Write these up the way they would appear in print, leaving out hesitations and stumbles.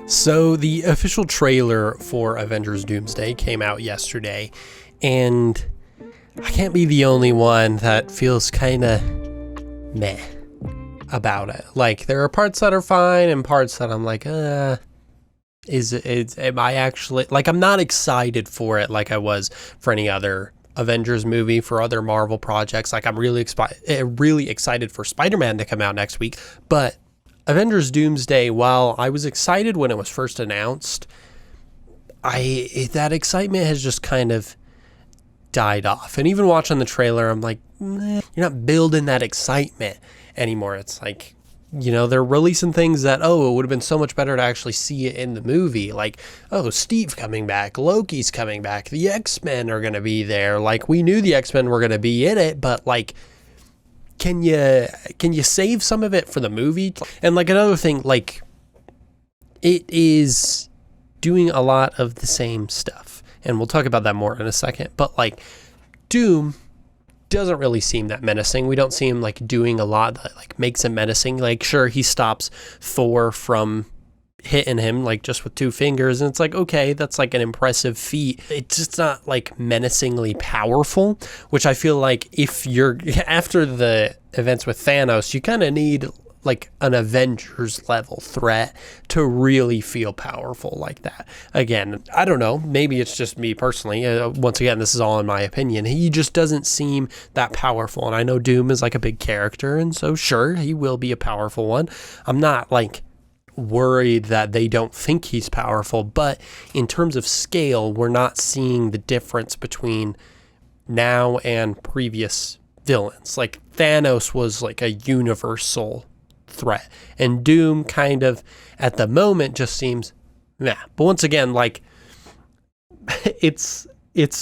So the official trailer for Avengers Doomsday came out yesterday, and I can't be the only one that feels kind of meh about it. Like, there are parts that are fine and parts that I'm like, am I actually, like, I'm not excited for it like I was for any other Avengers movie, for other Marvel projects. Like, I'm really excited for Spider-Man to come out next week, but Avengers Doomsday, while I was excited when it was first announced, that excitement has just kind of died off. And even watching the trailer, I'm like, you're not building that excitement anymore. It's like, they're releasing things that, it would have been so much better to actually see it in the movie. Like, Steve coming back, Loki's coming back, the X-Men are going to be there. Like, we knew the X-Men were going to be in it, but like, can you save some of it for the movie? And like another thing, like, it is doing a lot of the same stuff, and we'll talk about that more in a second. But like, Doom doesn't really seem that menacing. We don't see him like doing a lot that like makes him menacing. Like, sure, he stops Thor from hitting him like just with two fingers, and it's like, okay, that's like an impressive feat. It's just not like menacingly powerful, which I feel like if you're after the events with Thanos, you kind of need like an Avengers level threat to really feel powerful like that. Again, I don't know, maybe it's just me personally. Once again, this is all in my opinion. He just doesn't seem that powerful, and I know Doom is like a big character, and so sure, he will be a powerful one. I'm not like worried that they don't think he's powerful, but in terms of scale, we're not seeing the difference between now and previous villains. Like, Thanos was like a universal threat, and Doom kind of at the moment just seems nah. But once again, like, it's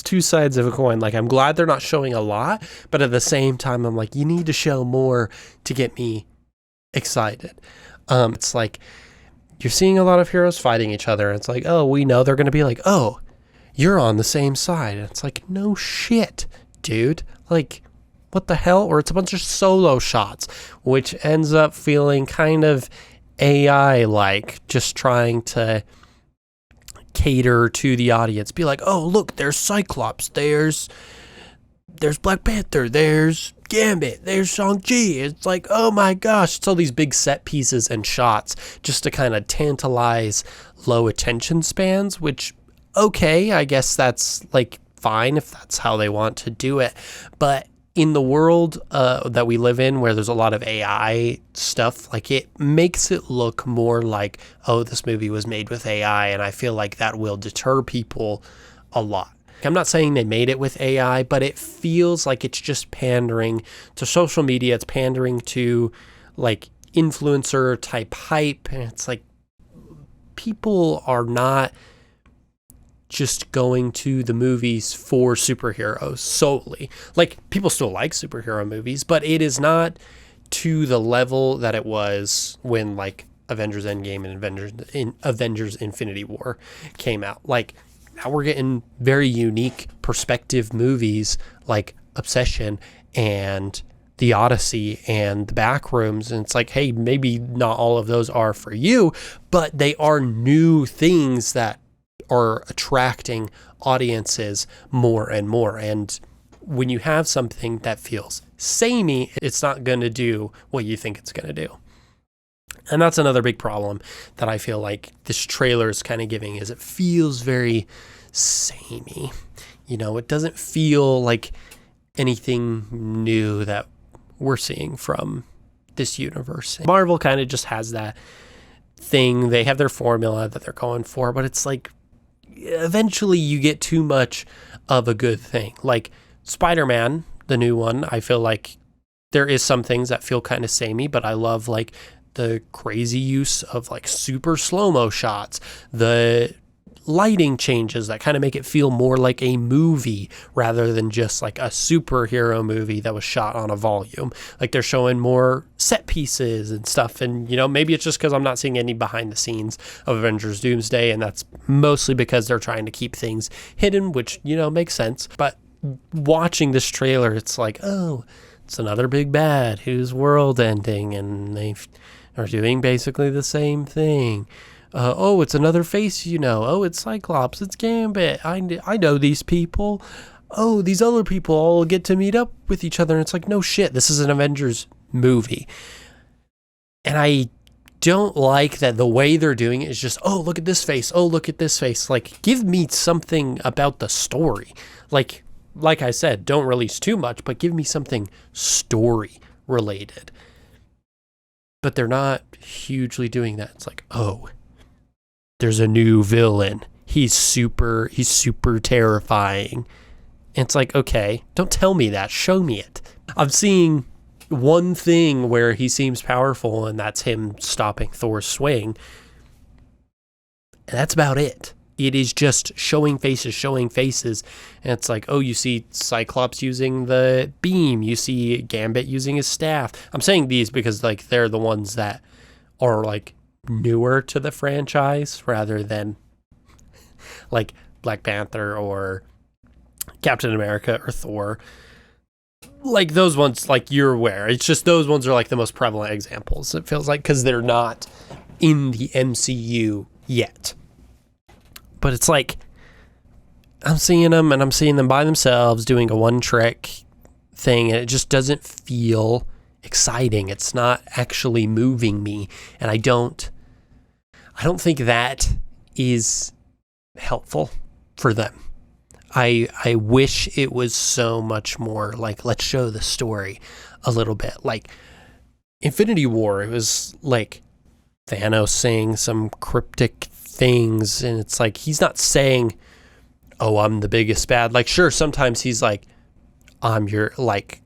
two sides of a coin. Like, I'm glad they're not showing a lot, but at the same time, I'm like, you need to show more to get me excited. It's like, you're seeing a lot of heroes fighting each other. It's like, we know they're going to be like, you're on the same side. And it's like, no shit, dude. Like, what the hell? Or it's a bunch of solo shots, which ends up feeling kind of AI-like, just trying to cater to the audience. Be like, look, there's Cyclops, there's Black Panther, there's Gambit, there's Shang-Chi. It's like, oh my gosh, it's all these big set pieces and shots just to kind of tantalize low attention spans, which, okay, I guess that's like fine if that's how they want to do it. But in the world that we live in, where there's a lot of AI stuff, like, it makes it look more like, this movie was made with AI, and I feel like that will deter people a lot. I'm not saying they made it with AI, but it feels like it's just pandering to social media. It's pandering to like influencer type hype. And it's like, people are not just going to the movies for superheroes solely. Like, people still like superhero movies, but it is not to the level that it was when like Avengers Endgame and Avengers Infinity War came out. Like, now we're getting very unique perspective movies like Obsession and The Odyssey and The Backrooms. And it's like, hey, maybe not all of those are for you, but they are new things that are attracting audiences more and more. And when you have something that feels samey, it's not going to do what you think it's going to do. And that's another big problem that I feel like this trailer is kind of giving, is it feels very samey. It doesn't feel like anything new that we're seeing from this universe. Marvel kind of just has that thing. They have their formula that they're going for, but it's like, eventually you get too much of a good thing. Like Spider-Man, the new one, I feel like there is some things that feel kind of samey, but I love like the crazy use of like super slow-mo shots, the lighting changes that kind of make it feel more like a movie rather than just like a superhero movie that was shot on a volume. Like, they're showing more set pieces and stuff. And, maybe it's just because I'm not seeing any behind the scenes of Avengers Doomsday, and that's mostly because they're trying to keep things hidden, which, makes sense. But watching this trailer, it's like, it's another big bad who's world ending, and they are doing basically the same thing. Oh, it's another face, oh, it's Cyclops, it's Gambit, I know these people. Oh, these other people all get to meet up with each other. And it's like, no shit, this is an Avengers movie. And I don't like that the way they're doing it is just, oh, look at this face. Oh, look at this face. Like, give me something about the story. Like I said, don't release too much, but give me something story related. But they're not hugely doing that. It's like, oh, there's a new villain. He's super terrifying. And it's like, okay, don't tell me that. Show me it. I'm seeing one thing where he seems powerful, and that's him stopping Thor's swing. And that's about it. It is just showing faces. And it's like, oh, you see Cyclops using the beam. You see Gambit using his staff. I'm saying these because, like, they're the ones that are, like, newer to the franchise rather than, like, Black Panther or Captain America or Thor. Like, those ones, like, you're aware. It's just those ones are, like, the most prevalent examples, it feels like, because they're not in the MCU yet. But it's like, I'm seeing them, and I'm seeing them by themselves doing a one-trick thing, and it just doesn't feel exciting. It's not actually moving me, and I don't think that is helpful for them. I wish it was so much more like, let's show the story a little bit. Like Infinity War, it was like Thanos saying some cryptic things, and it's like, he's not saying, oh, I'm the biggest bad. Like, sure, sometimes he's like, I'm your, like,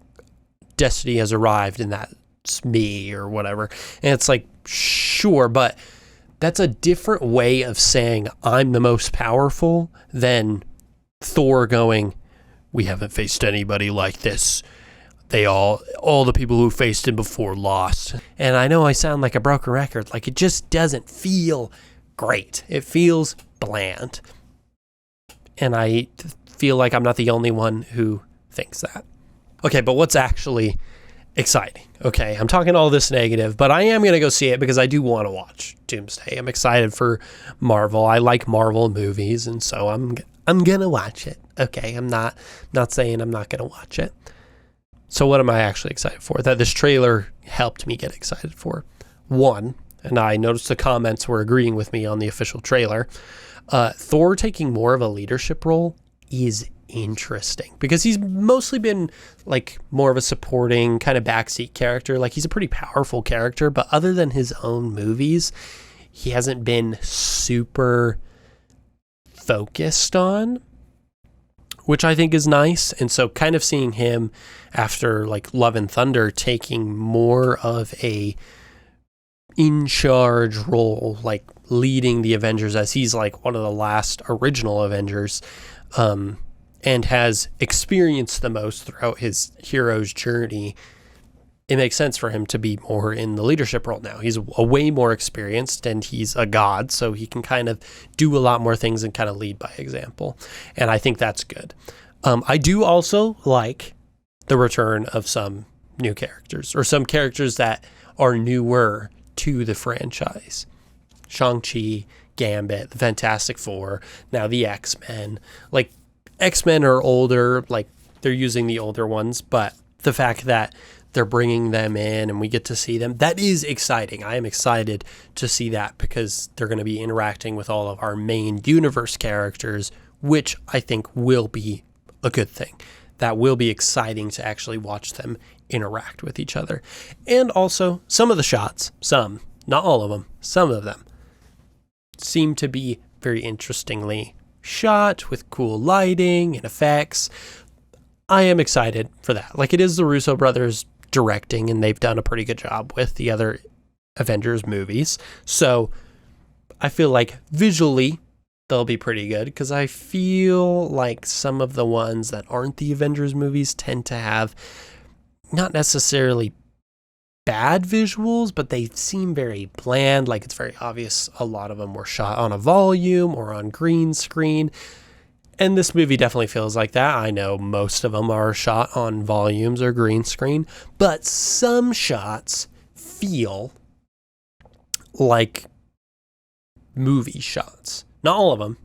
destiny has arrived, and that's me, or whatever. And it's like, sure, but that's a different way of saying I'm the most powerful than Thor going, we haven't faced anybody like this. They all the people who faced him before lost. And I know I sound like a broken record. Like, it just doesn't feel great. It feels bland. And I feel like I'm not the only one who thinks that. Okay, but what's actually exciting? Okay, I'm talking all this negative, but I am going to go see it because I do want to watch Doomsday. I'm excited for Marvel. I like Marvel movies, and so I'm going to watch it. Okay, I'm not saying I'm not going to watch it. So what am I actually excited for? That this trailer helped me get excited for. One, and I noticed the comments were agreeing with me on the official trailer, Thor taking more of a leadership role is interesting because he's mostly been like more of a supporting kind of backseat character. Like, he's a pretty powerful character, but other than his own movies, he hasn't been super focused on, which I think is nice. And so kind of seeing him after like Love and Thunder taking more of a in charge role, like leading the Avengers, as he's like one of the last original Avengers, and has experienced the most throughout his hero's journey, it makes sense for him to be more in the leadership role now. He's a way more experienced, and he's a god, so he can kind of do a lot more things and kind of lead by example. And I think that's good. I do also like the return of some new characters, or some characters that are newer to the franchise. Shang-Chi, Gambit, the Fantastic Four, now the X-Men. Like, X-Men are older, like, they're using the older ones, but the fact that they're bringing them in and we get to see them, that is exciting. I am excited to see that because they're going to be interacting with all of our main universe characters, which I think will be a good thing. That will be exciting to actually watch them interact with each other. And also, some of the shots, some, not all of them, some of them seem to be very interestingly shot with cool lighting and effects. I am excited for that. Like, it is the Russo brothers directing, and they've done a pretty good job with the other Avengers movies. So I feel like visually they'll be pretty good, because I feel like some of the ones that aren't the Avengers movies tend to have not necessarily bad visuals, but they seem very bland. Like, it's very obvious a lot of them were shot on a volume or on green screen. And this movie definitely feels like that. I know most of them are shot on volumes or green screen, but some shots feel like movie shots. Not all of them,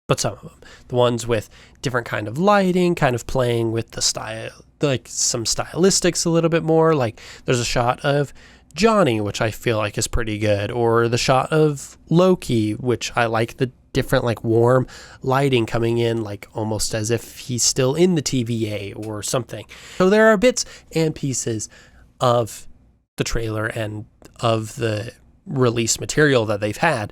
but some of them. The ones with different kind of lighting, kind of playing with the style, like some stylistics a little bit more. Like there's a shot of Johnny, which I feel like is pretty good, or the shot of Loki, which I like the different like warm lighting coming in, like almost as if he's still in the TVA or something. So there are bits and pieces of the trailer and of the release material that they've had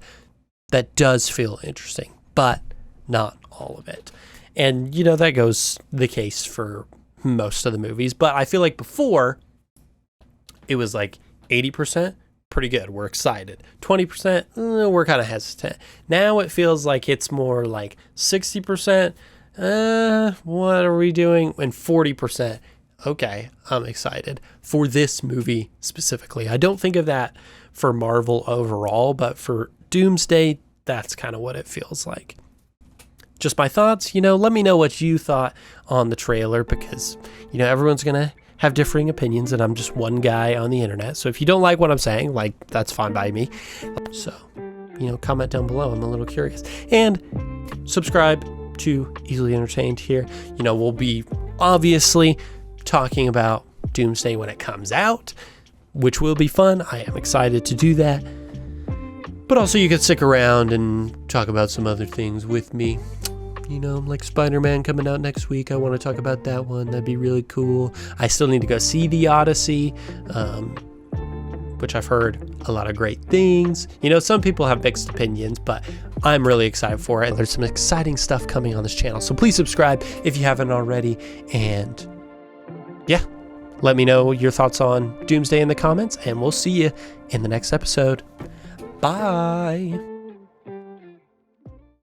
that does feel interesting, but not all of it. And you know, that goes the case for most of the movies, but I feel like before it was like 80% pretty good, we're excited, 20% we're kind of hesitant. Now it feels like it's more like 60% what are we doing, and 40% okay, I'm excited for this movie specifically. I don't think of that for Marvel overall, but for Doomsday, that's kind of what it feels like. Just my thoughts, you know, let me know what you thought on the trailer, because, you know, everyone's going to have differing opinions and I'm just one guy on the internet. So if you don't like what I'm saying, like, that's fine by me. So, you know, comment down below. I'm a little curious. And subscribe to Easily Entertained here. You know, we'll be obviously talking about Doomsday when it comes out, which will be fun. I am excited to do that. But also you can stick around and talk about some other things with me. You know, like Spider-Man coming out next week. I want to talk about that one. That'd be really cool. I still need to go see The Odyssey, which I've heard a lot of great things. You know, some people have mixed opinions, but I'm really excited for it. And there's some exciting stuff coming on this channel. So please subscribe if you haven't already. And yeah, let me know your thoughts on Doomsday in the comments, and we'll see you in the next episode. Bye.